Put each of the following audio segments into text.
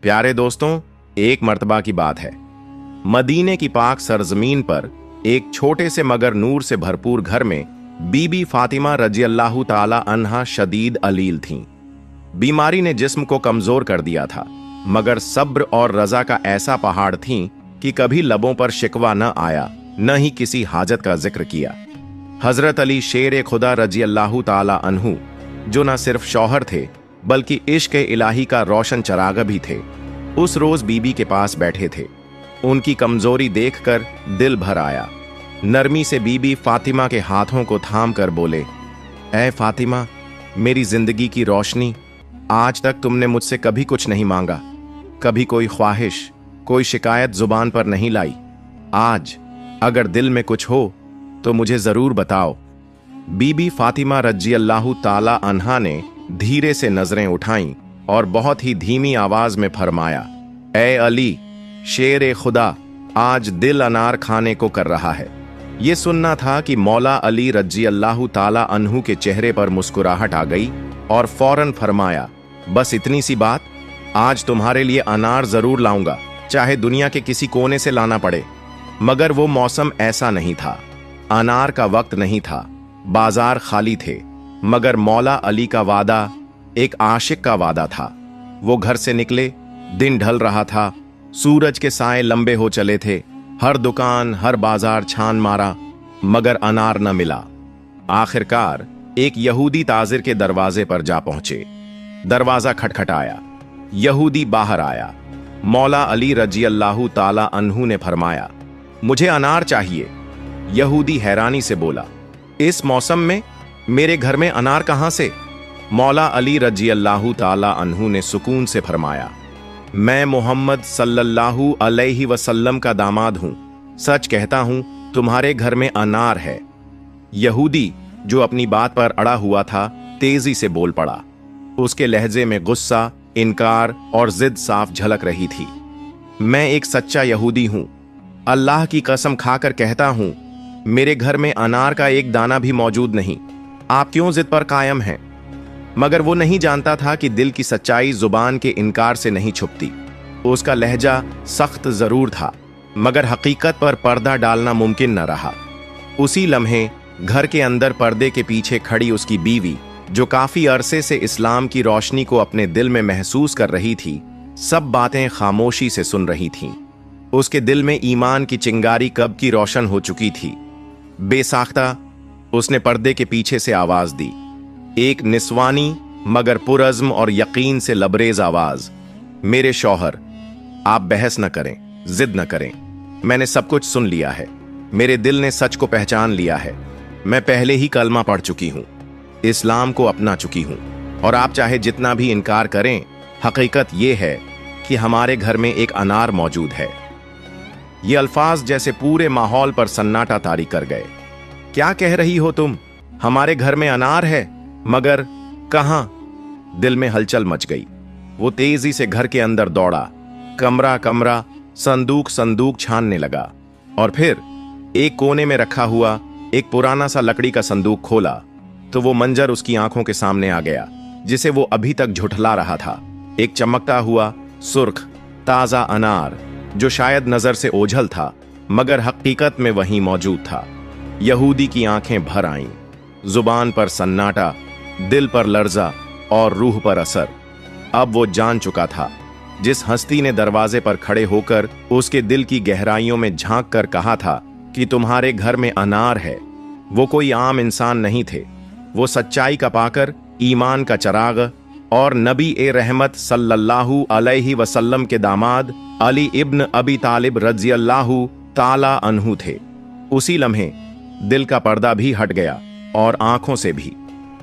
प्यारे दोस्तों, एक मर्तबा की बात है। मदीने की पाक सरजमीन पर एक छोटे से मगर नूर से भरपूर घर में बीबी फातिमा रजी अल्लाह ताला अन्हा शदीद अलील थीं। बीमारी ने जिस्म को कमजोर कर दिया था, मगर सब्र और रजा का ऐसा पहाड़ थीं कि कभी लबों पर शिकवा न आया, न ही किसी हाजत का जिक्र किया। हजरत अली शेर खुदा रजी अल्लाह ताला अन्हु, जो न सिर्फ शौहर थे बल्कि इश्क इलाही का रोशन चराग भी थे, उस रोज बीबी के पास बैठे थे। उनकी कमजोरी देखकर दिल भर आया। नरमी से बीबी फातिमा के हाथों को थाम कर बोले, ऐ फातिमा, मेरी जिंदगी की रोशनी, आज तक तुमने मुझसे कभी कुछ नहीं मांगा, कभी कोई ख्वाहिश, कोई शिकायत जुबान पर नहीं लाई। आज अगर दिल में कुछ हो तो मुझे जरूर बताओ। बीबी फातिमा रजी अल्लाह ताला अन्हा ने धीरे से नजरें उठाईं और बहुत ही धीमी आवाज में फरमाया, ऐ अली शेर खुदा, आज दिल अनार खाने को कर रहा है। ये सुनना था कि मौला अली रजी अल्लाह ताला अन्हु के चेहरे पर मुस्कुराहट आ गई और फौरन फरमाया, बस इतनी सी बात, आज तुम्हारे लिए अनार जरूर लाऊंगा, चाहे दुनिया के किसी कोने से लाना पड़े। मगर वो मौसम ऐसा नहीं था, अनार का वक्त नहीं था, बाजार खाली थे। मगर मौला अली का वादा एक आशिक का वादा था। वो घर से निकले, दिन ढल रहा था, सूरज के साए लंबे हो चले थे। हर दुकान, हर बाजार छान मारा, मगर अनार न मिला। आखिरकार एक यहूदी ताजिर के दरवाजे पर जा पहुंचे। दरवाजा खटखटाया, यहूदी बाहर आया। मौला अली रजी अल्लाह ताला अन्हु ने फरमाया, मुझे अनार चाहिए। यहूदी हैरानी से बोला, इस मौसम में मेरे घर में अनार कहां से? मौला अली रजी अल्लाह ताला अन्हु ने सुकून से फरमाया, मैं मोहम्मद सल्लल्लाहु अलैहि वसल्लम का दामाद हूं, सच कहता हूं तुम्हारे घर में अनार है। यहूदी, जो अपनी बात पर अड़ा हुआ था, तेजी से बोल पड़ा। उसके लहजे में गुस्सा, इनकार और जिद साफ झलक रही थी। मैं एक सच्चा यहूदी हूं, अल्लाह की कसम खाकर कहता हूं, मेरे घर में अनार का एक दाना भी मौजूद नहीं। आप क्यों जिद पर कायम हैं? मगर वो नहीं जानता था कि दिल की सच्चाई जुबान के इनकार से नहीं छुपती। उसका लहजा सख्त जरूर था, मगर हकीकत पर पर्दा डालना मुमकिन न रहा। उसी लम्हे घर के अंदर पर्दे के पीछे खड़ी उसकी बीवी, जो काफी अरसे से इस्लाम की रोशनी को अपने दिल में महसूस कर रही थी, सब बातें खामोशी से सुन रही थीं। उसके दिल में ईमान की चिंगारी कब की रोशन हो चुकी थी। बेसाख्ता उसने पर्दे के पीछे से आवाज दी, एक निस्वानी मगर पुरज़्म और यकीन से लबरेज आवाज, मेरे शौहर, आप बहस न करें, जिद न करें, मैंने सब कुछ सुन लिया है। मेरे दिल ने सच को पहचान लिया है। मैं पहले ही कलमा पढ़ चुकी हूं, इस्लाम को अपना चुकी हूं, और आप चाहे जितना भी इनकार करें, हकीकत यह है कि हमारे घर में एक अनार मौजूद है। ये अल्फाज जैसे पूरे माहौल पर सन्नाटा तारी कर गए। क्या कह रही हो तुम? हमारे घर में अनार है, मगर कहां? दिल में हलचल मच गई। वो तेजी से घर के अंदर दौड़ा, कमरा कमरा, संदूक संदूक छानने लगा, और फिर एक कोने में रखा हुआ एक पुराना सा लकड़ी का संदूक खोला तो वो मंजर उसकी आंखों के सामने आ गया, जिसे वो अभी तक झुठला रहा था। एक चमकता हुआ सुर्ख ताजा अनार, जो शायद नजर से ओझल था, मगर हकीकत में वहीं मौजूद था। यहूदी की आंखें भर आईं, जुबान पर सन्नाटा, दिल पर लर्जा और रूह पर असर। अब वो जान चुका था, जिस हस्ती ने दरवाजे पर खड़े होकर उसके दिल की गहराइयों में झांक कर कहा था कि तुम्हारे घर में अनार है, वो कोई आम इंसान नहीं थे। वो सच्चाई का पाकर, ईमान का चराग और नबी ए रहमत सल्लल्लाहु अलैहि वसल्लम के दामाद अली इब्न अबी तालिब रजी अल्लाहु ताला अन्हु थे। उसी लम्हे दिल का पर्दा भी हट गया और आंखों से भी।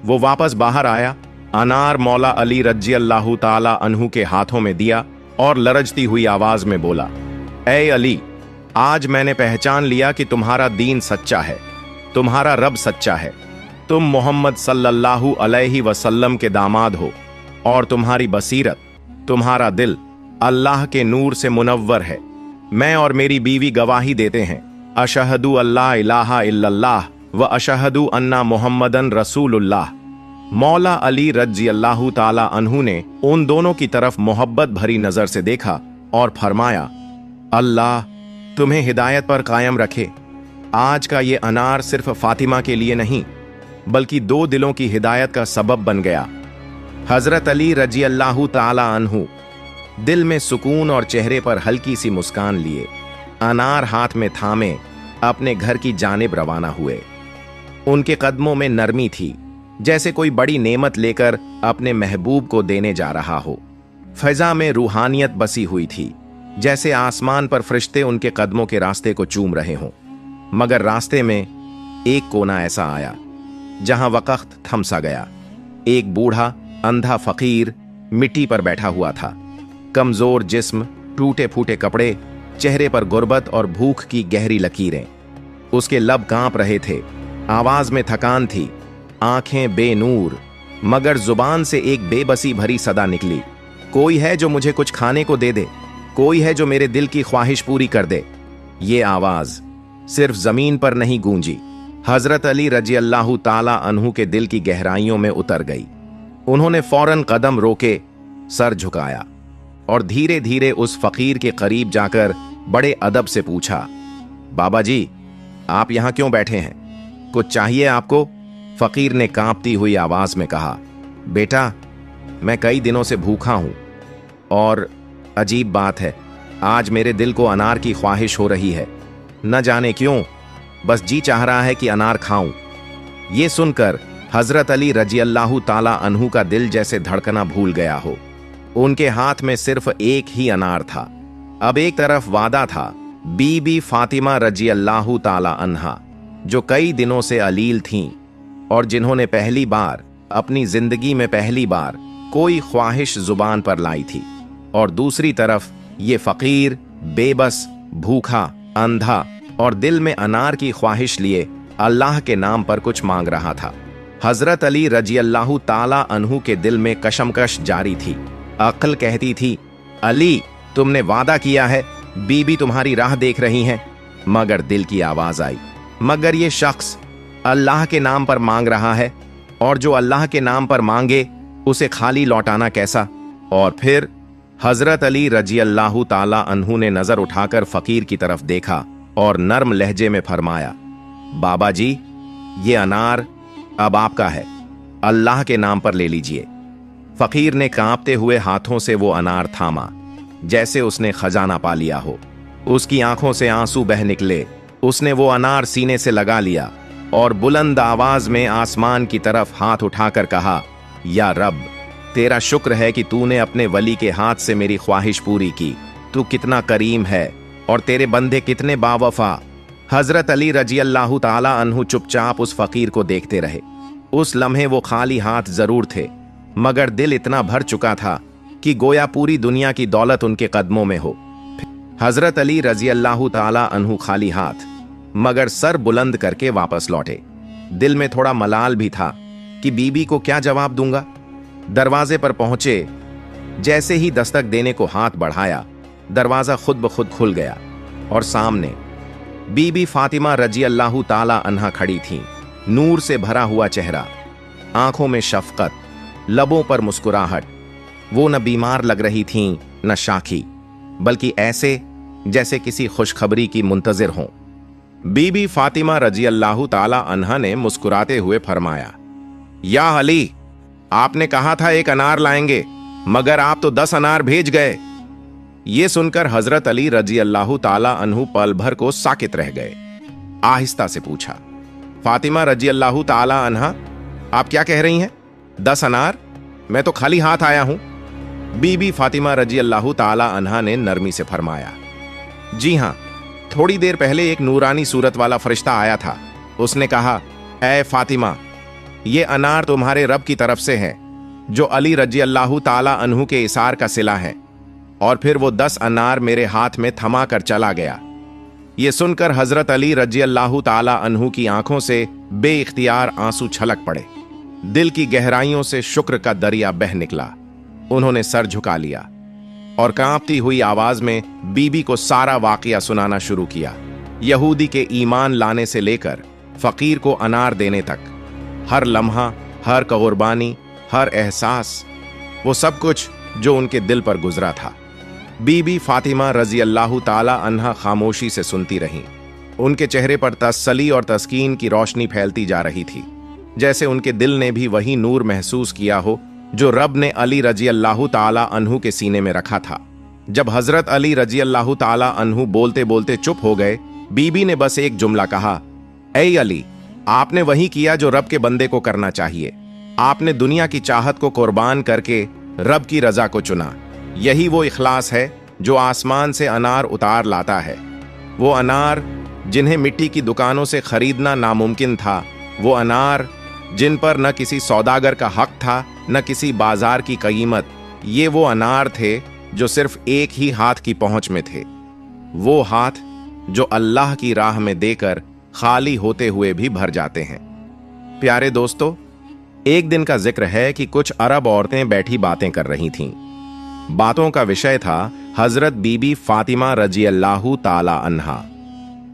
वो वापस बाहर आया, अनार मौला अली रजी अल्लाहु ताला अन्हु के हाथों में दिया और लरजती हुई आवाज में बोला, ऐ अली, आज मैंने पहचान लिया कि तुम्हारा दीन सच्चा है, तुम्हारा रब सच्चा है। तुम मोहम्मद सल्लल्लाहु अलैहि वसल्लम के दामाद हो और तुम्हारी बसीरत, तुम्हारा दिल अल्लाह के नूर से मुनव्वर है। मैं और मेरी बीवी गवाही देते हैं, अशहदु अल्ला इलाहा इल्लल्लाह व अशहदु अन्ना मुहम्मदन रसूलुल्लाह। मौला अली रज़ियल्लाहु ताला अन्हु ने उन दोनों की तरफ मोहब्बत भरी नजर से देखा और फरमाया, अल्लाह तुम्हें हिदायत पर कायम रखे। आज का ये अनार सिर्फ फातिमा के लिए नहीं बल्कि दो दिलों की हिदायत का सबब बन गया। हजरत अली रज़ियल्लाहु ताला अन्हु दिल में सुकून और चेहरे पर हल्की सी मुस्कान लिए अनार हाथ में थामे अपने घर की जानिब रवाना हुए। उनके कदमों में नरमी थी, जैसे कोई बड़ी नेमत लेकर अपने महबूब को देने जा रहा हो। फिजा में रूहानियत बसी हुई थी, जैसे आसमान पर फरिश्ते उनके कदमों के रास्ते को चूम रहे हों। मगर रास्ते में एक कोना ऐसा आया जहां वक्त थम सा गया। एक बूढ़ा अंधा फकीर मिट्टी पर बैठा हुआ था। कमजोर जिस्म, टूटे फूटे कपड़े, चेहरे पर गुर्बत और भूख की गहरी लकीरें। उसके लब कांप रहे थे, आवाज में थकान थी, आंखें बेनूर, मगर जुबान से एक बेबसी भरी सदा निकली, कोई है जो मुझे कुछ खाने को दे दे, कोई है जो मेरे दिल की ख्वाहिश पूरी कर दे। ये आवाज सिर्फ जमीन पर नहीं गूंजी, हजरत अली रज़ियल्लाहु ताला अन्हु के दिल की गहराइयों में उतर गई। उन्होंने फौरन कदम रोके, सर झुकाया और धीरे धीरे उस फकीर के करीब जाकर बड़े अदब से पूछा, बाबा जी आप यहां क्यों बैठे हैं, कुछ चाहिए आपको? फकीर ने कांपती हुई आवाज में कहा, बेटा मैं कई दिनों से भूखा हूं और अजीब बात है, आज मेरे दिल को अनार की ख्वाहिश हो रही है। न जाने क्यों, बस जी चाह रहा है कि अनार खाऊं। ये सुनकर हजरत अली रज़ियल्लाहु ताला अन्हु का दिल जैसे धड़कना भूल गया हो। उनके हाथ में सिर्फ एक ही अनार था। अब एक तरफ वादा था बीबी फातिमा रज़ियल्लाहु ताला अन्हा, जो कई दिनों से अलील थीं और जिन्होंने पहली बार अपनी जिंदगी में कोई ख्वाहिश जुबान पर लाई थी, और दूसरी तरफ ये फकीर बेबस, भूखा, अंधा और दिल में अनार की ख्वाहिश लिए अल्लाह के नाम पर कुछ मांग रहा था। हजरत अली रज़ियल्लाहु ताला अन्हु के दिल में कशमकश जारी थी। अक्ल कहती थी, अली तुमने वादा किया है, बीबी तुम्हारी राह देख रही हैं। मगर दिल की आवाज आई, मगर ये शख्स अल्लाह के नाम पर मांग रहा है, और जो अल्लाह के नाम पर मांगे उसे खाली लौटाना कैसा? और फिर हजरत अली रज़ियल्लाहु ताला अन्हु ने नजर उठाकर फकीर की तरफ देखा और नर्म लहजे में फरमाया, बाबा जी ये अनार अब आपका है, अल्लाह के नाम पर ले लीजिए। फकीर ने कांपते हुए हाथों से वो अनार थामा, जैसे उसने खजाना पा लिया हो। उसकी आंखों से आंसू बह निकले। उसने वो अनार सीने से लगा लिया और बुलंद आवाज में आसमान की तरफ हाथ उठाकर कहा, या रब तेरा शुक्र है कि तूने अपने वली के हाथ से मेरी ख्वाहिश पूरी की। तू कितना करीम है और तेरे बंदे कितने बावफा। हजरत अली रज़ियल्लाहु ताला अन्हु चुपचाप उस फकीर को देखते रहे। उस लम्हे वो खाली हाथ जरूर थे, मगर दिल इतना भर चुका था कि गोया पूरी दुनिया की दौलत उनके कदमों में हो। हजरत अली रज़ियल्लाहु ताला अन्हु खाली हाथ मगर सर बुलंद करके वापस लौटे। दिल में थोड़ा मलाल भी था कि बीबी को क्या जवाब दूंगा। दरवाजे पर पहुंचे, जैसे ही दस्तक देने को हाथ बढ़ाया, दरवाजा खुद ब खुद खुल गया और सामने बीबी फातिमा रज़ियल्लाहु ताला अन्हा खड़ी थीं। नूर से भरा हुआ चेहरा, आंखों में शफकत, लबों पर मुस्कुराहट। वो न बीमार लग रही थीं न शाखी, बल्कि ऐसे जैसे किसी खुशखबरी की मुंतजिर हों। बीबी फातिमा रज़ियल्लाहु ताला अन्हा ने मुस्कुराते हुए फरमाया, या अली आपने कहा था एक अनार लाएंगे, मगर आप तो 10 अनार भेज गए। ये सुनकर हजरत अली रज़ियल्लाहु ताला अन्हु पल भर को साकित रह गए। आहिस्ता से पूछा, फातिमा रज़ियल्लाहु ताला अन्हा आप क्या कह रही हैं? 10 अनार? मैं तो खाली हाथ आया हूं। बीबी फातिमा रज़ियल्लाहु ताला अन्हा ने नरमी से फरमाया, जी हां, थोड़ी देर पहले एक नूरानी सूरत वाला फरिश्ता आया था। उसने कहा, ऐ फातिमा, ये अनार तुम्हारे रब की तरफ से है, जो अली रज़ियल्लाहु ताला अन्हु के इसार का सिला है। और फिर वो 10 अनार मेरे हाथ में थमा कर चला गया। ये सुनकर हजरत अली रज़ियल्लाहु ताला अन्हु की आंखों से बेइख्तियार आंसू छलक पड़े। दिल की गहराइयों से शुक्र का दरिया बह निकला। उन्होंने सर झुका लिया और कांपती हुई आवाज में बीबी को सारा वाकया सुनाना शुरू किया। यहूदी के ईमान लाने से लेकर फकीर को अनार देने तक हर लम्हा हर कुर्बानी, हर एहसास, वो सब कुछ जो उनके दिल पर गुजरा था। बीबी फातिमा रजी अल्लाह ताला अन्हा खामोशी से सुनती रहीं। उनके चेहरे पर तसल्ली और तस्कीन की रोशनी फैलती जा रही थी, जैसे उनके दिल ने भी वही नूर महसूस किया हो जो रब ने अली रजी अल्लाह ताला अन्हु के सीने में रखा था। जब हजरत अली रजी अल्लाह ताला अन्हु बोलते बोलते चुप हो गए, बीबी ने बस एक जुमला कहा, ऐ अली, आपने वही किया जो रब के बंदे को करना चाहिए। आपने दुनिया की चाहत को कुर्बान करके रब की रजा को चुना। यही वो इखलास है जो आसमान से अनार उतार लाता है। वो अनार जिन्हें मिट्टी की दुकानों से खरीदना नामुमकिन था, वो अनार जिन पर न किसी सौदागर का हक था न किसी बाजार की कीमत, ये वो अनार थे जो सिर्फ एक ही हाथ की पहुंच में थे। वो हाथ जो अल्लाह की राह में देकर खाली होते हुए भी भर जाते हैं। प्यारे दोस्तों, एक दिन का जिक्र है कि कुछ अरब औरतें बैठी बातें कर रही थीं। बातों का विषय था हजरत बीबी फातिमा रजी अल्लाह ताला अन्हा।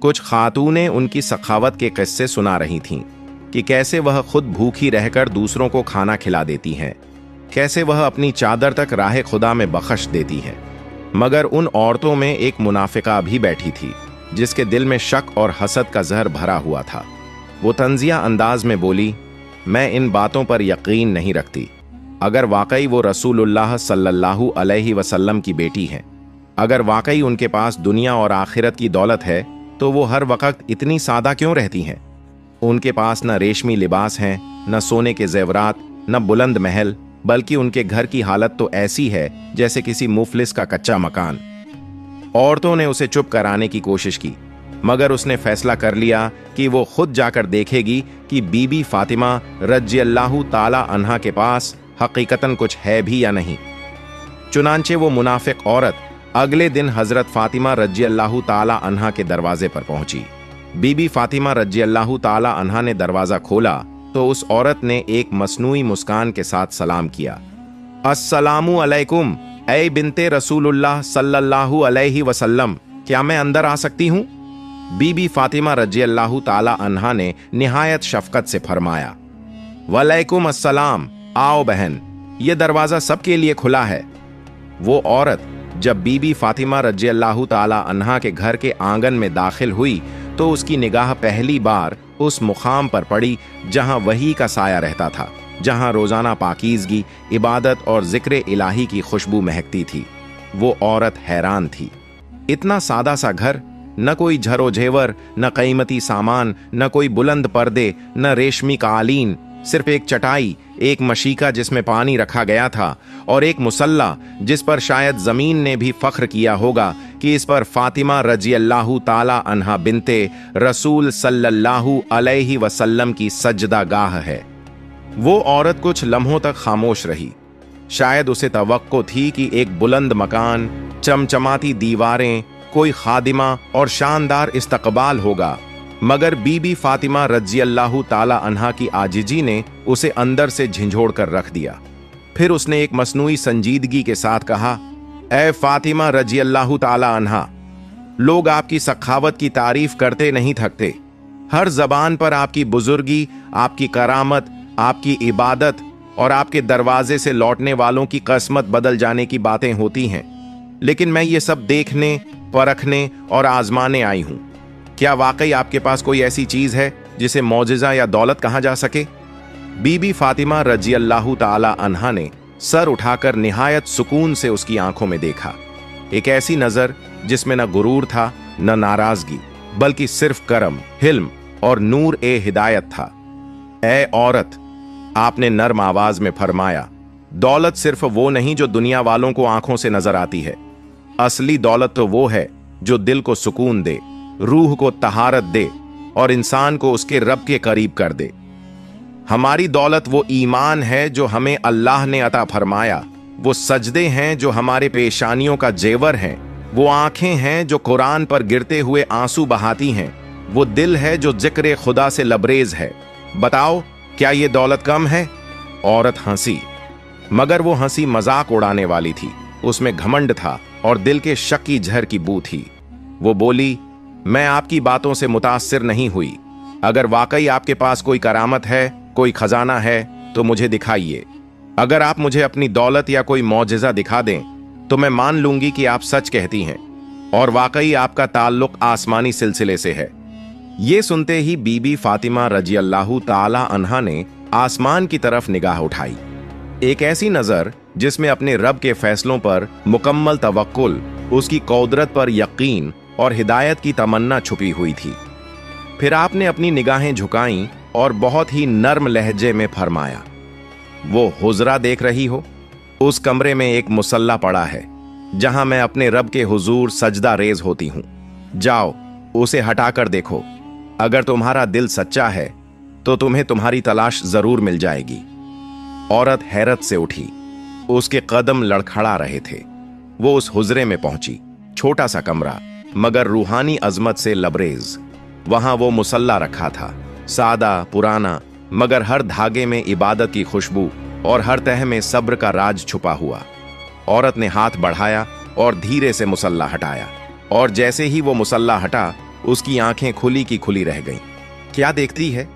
कुछ खातूनें उनकी सखावत के किस्से सुना रही थीं कि कैसे वह खुद भूखी रहकर दूसरों को खाना खिला देती हैं, कैसे वह अपनी चादर तक राह खुदा में बख्श देती हैं। मगर उन औरतों में एक मुनाफिका भी बैठी थी जिसके दिल में शक और हसद का जहर भरा हुआ था। वो तंजिया अंदाज में बोली, मैं इन बातों पर यकीन नहीं रखती। अगर वाकई वो रसूलुल्लाह सल्लल्लाहु अलैहि वसल्लम की बेटी हैं, अगर वाकई उनके पास दुनिया और आखिरत की दौलत है, तो वो हर वक्त इतनी सादा क्यों रहती हैं? उनके पास न रेशमी लिबास हैं, न सोने के जेवरात, न बुलंद महल, बल्कि उनके घर की हालत तो ऐसी है जैसे किसी मुफलिस का कच्चा मकान। औरतों ने उसे चुप कराने की कोशिश की, मगर उसने फैसला कर लिया कि वो खुद जाकर देखेगी कि बीबी फातिमा रज़ी अल्लाह ताला अन्हा के पास हकीकतन कुछ है भी या नहीं। चुनांचे वो मुनाफिक औरत अगले दिन हजरत फातिमा रज़ी अल्लाह ताला अन्हा के दरवाजे पर पहुंची। बीबी फातिमा रज़ी अल्लाह ताला अन्हा ने दरवाजा खोला तो उस औरत ने एक मसनूई मुस्कान के साथ सलाम किया। अस्सलामु अलैकुम, ऐ बिनते रसूलुल्लाह सल्लल्लाहु अलैहि वसल्लम, क्या मैं अंदर आ सकती हूँ? बीबी फातिमा रज़ी अल्लाह ताला अन्हा ने निहायत शफकत से फरमाया, वलैकुम अस्सलाम, आओ बहन, ये दरवाजा सबके लिए खुला है। वो औरत जब बीबी फातिमा रज़ी अल्लाह ताला अन्हा के घर के आंगन में दाखिल हुई तो उसकी निगाह पहली बार उस मुकाम पर पड़ी जहां वही का साया रहता था, जहां रोजाना पाकीज़गी, इबादत और जिक्र इलाही की खुशबू महकती थी। वो औरत हैरान थी। इतना सादा सा घर, न कोई झरो झेवर, न कीमती सामान, न कोई बुलंद पर्दे, न रेशमी कालीन, सिर्फ एक चटाई, एक मशीका जिसमें पानी रखा गया था और एक मुसल्ला जिस पर शायद जमीन ने भी फख्र किया होगा कि इस पर फातिमा रज़ी अल्लाह ताला अन्हा बिनते रसूल सल्लल्लाहु अलैहि वसल्लम की सजदा गाह है। वो औरत कुछ लम्हों तक खामोश रही। शायद उसे तवक्को थी कि एक बुलंद मकान, चमचमाती दीवारें, कोई खादिमा और शानदार इस्तकबाल होगा, मगर बीबी फातिमा रज़ी अल्लाह ताला अन्हा की आजिजी ने उसे अंदर से झिंझोड़ कर रख दिया। फिर उसने एक मसनूई संजीदगी के साथ कहा, ऐ फातिमा रज़ी अल्लाह ताला अन्हा, लोग आपकी सखावत की तारीफ करते नहीं थकते। हर जबान पर आपकी बुजुर्गी, आपकी करामत, आपकी इबादत और आपके दरवाजे से लौटने वालों की किस्मत बदल जाने की बातें होती हैं, लेकिन मैं ये सब देखने, परखने और आजमाने आई हूं। क्या वाकई आपके पास कोई ऐसी चीज है जिसे मौजिजा या दौलत कहा जा सके? बीबी फातिमा रज़ी अल्लाह ताला अन्हा ने सर उठाकर निहायत सुकून से उसकी आंखों में देखा। एक ऐसी नजर जिसमें न गुरूर था न नाराजगी, बल्कि सिर्फ करम, हिल्म और नूर ए हिदायत था। ऐ औरत, आपने नर्म आवाज में फरमाया, दौलत सिर्फ वो नहीं जो दुनिया वालों को आंखों से नजर आती है। असली दौलत तो वो है जो दिल को सुकून दे, रूह को तहारत दे और इंसान को उसके रब के करीब कर दे। हमारी दौलत वो ईमान है जो हमें अल्लाह ने अता फरमाया, वो सजदे हैं जो हमारे पेशानियों का जेवर हैं, वो आंखें हैं जो कुरान पर गिरते हुए आंसू बहाती हैं, वो दिल है जो जिक्र खुदा से लबरेज है। बताओ, क्या ये दौलत कम है? औरत हंसी, मगर वो हंसी मजाक उड़ाने वाली थी। उसमें घमंड था और दिल के शक की झर की बू थी। वो बोली, मैं आपकी बातों से मुतासिर नहीं हुई। अगर वाकई आपके पास कोई करामत है, कोई खजाना है, तो मुझे दिखाइए। अगर आप मुझे अपनी दौलत या कोई मौजिज़ा दिखा दें तो मैं मान लूंगी कि आप सच कहती हैं और वाकई आपका ताल्लुक आसमानी सिलसिले से है। ये सुनते ही बीबी फातिमा रजी अल्लाह ताला अन्हा ने आसमान की तरफ निगाह उठाई, एक ऐसी नजर जिसमें अपने रब के फैसलों पर मुकम्मल तवक्कुल, उसकी कुदरत पर यकीन और हिदायत की तमन्ना छुपी हुई थी। फिर आपने अपनी निगाहें झुकाईं और बहुत ही नर्म लहजे में फरमाया, वो हुजरा देख रही हो, उस कमरे में एक मुसल्ला पड़ा है जहां मैं अपने रब के हुजूर सजदा रेज होती हूं। जाओ उसे हटाकर देखो। अगर तुम्हारा दिल सच्चा है तो तुम्हें तुम्हारी तलाश जरूर मिल जाएगी। औरत हैरत से उठी, उसके कदम लड़खड़ा रहे थे। वो उस हुजरे में पहुंची, छोटा सा कमरा मगर रूहानी अजमत से लबरेज। वहां वो मुसल्ला रखा था, सादा पुराना मगर हर धागे में इबादत की खुशबू और हर तह में सब्र का राज छुपा हुआ। औरत ने हाथ बढ़ाया और धीरे से मुसल्ला हटाया, और जैसे ही वो मुसल्ला हटा उसकी आंखें खुली की खुली रह गईं। क्या देखती है?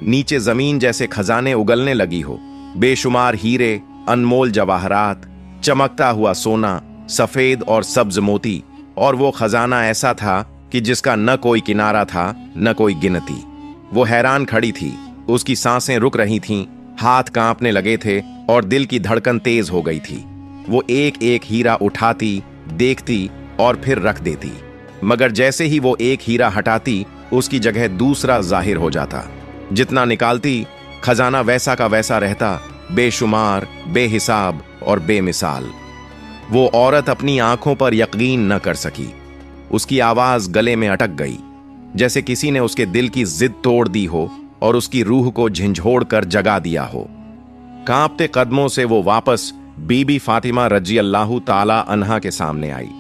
नीचे जमीन जैसे खजाने उगलने लगी हो, बेशुमार हीरे, अनमोल जवाहरात, चमकता हुआ सोना, सफेद और सब्ज मोती, और वो खजाना ऐसा था कि जिसका न कोई किनारा था न कोई गिनती। वो हैरान खड़ी थी, उसकी सांसें रुक रही थीं, हाथ कांपने लगे थे और दिल की धड़कन तेज हो गई थी। वो एक एक हीरा उठाती, देखती और फिर रख देती, मगर जैसे ही वो एक हीरा हटाती उसकी जगह दूसरा जाहिर हो जाता। जितना निकालती खजाना वैसा का वैसा रहता, बेशुमार, बेहिसाब और बेमिसाल। वो औरत अपनी आंखों पर यकीन न कर सकी। उसकी आवाज गले में अटक गई, जैसे किसी ने उसके दिल की जिद तोड़ दी हो और उसकी रूह को झंझोड़ कर जगा दिया हो। कांपते कदमों से वो वापस बीबी फातिमा रजी अल्लाह ताला अन्हा के सामने आई।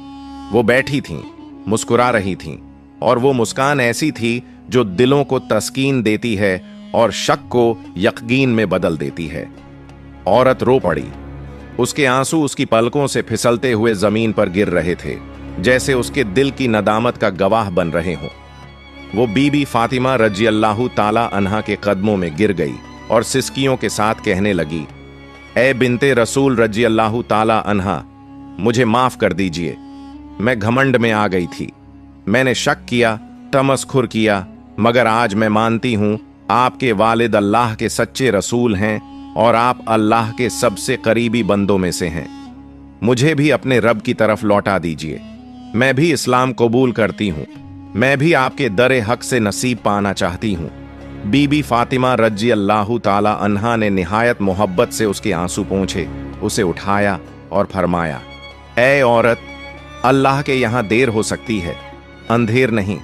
वो बैठी थीं, मुस्कुरा रही थीं, और वो मुस्कान ऐसी थी जो दिलों को तस्कीन देती है और शक को यकीन में बदल देती है। औरत रो पड़ी। उसके आंसू उसकी पलकों से फिसलते हुए जमीन पर गिर रहे थे, जैसे उसके दिल की नदामत का गवाह बन रहे हों। वो बीबी फातिमा रजी अल्लाह ताला अन्हा के कदमों में गिर गई और सिसकियों के साथ कहने लगी, ए बिनते रसूल रजी अल्लाह ताला अन्हा, मुझे माफ कर दीजिए। मैं घमंड में आ गई थी, मैंने शक किया, तमस्खुर किया, मगर आज मैं मानती हूं आपके वालिद अल्लाह के सच्चे रसूल हैं और आप अल्लाह के सबसे करीबी बंदों में से हैं। मुझे भी अपने रब की तरफ लौटा दीजिए। मैं भी इस्लाम कबूल करती हूं, मैं भी आपके दरे हक से नसीब पाना चाहती हूं। बीबी फातिमा रजी अल्लाह ताला अन्हा ने निहायत मोहब्बत से उसके आंसू पोंछे, उसे उठाया और फरमाया, ए औरत, अल्लाह के यहां देर हो सकती है, अंधेर नहीं।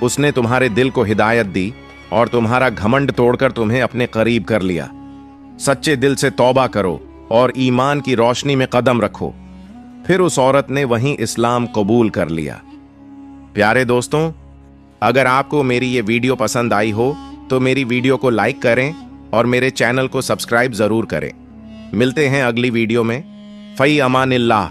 उसने तुम्हारे दिल को हिदायत दी और तुम्हारा घमंड तोड़कर तुम्हें अपने करीब कर लिया। सच्चे दिल से तौबा करो और ईमान की रोशनी में कदम रखो। फिर उस औरत ने वहीं इस्लाम कबूल कर लिया। प्यारे दोस्तों, अगर आपको मेरी ये वीडियो पसंद आई हो तो मेरी वीडियो को लाइक करें और मेरे चैनल को सब्सक्राइब जरूर करें। मिलते हैं अगली वीडियो में। फई अमानिल्लाह।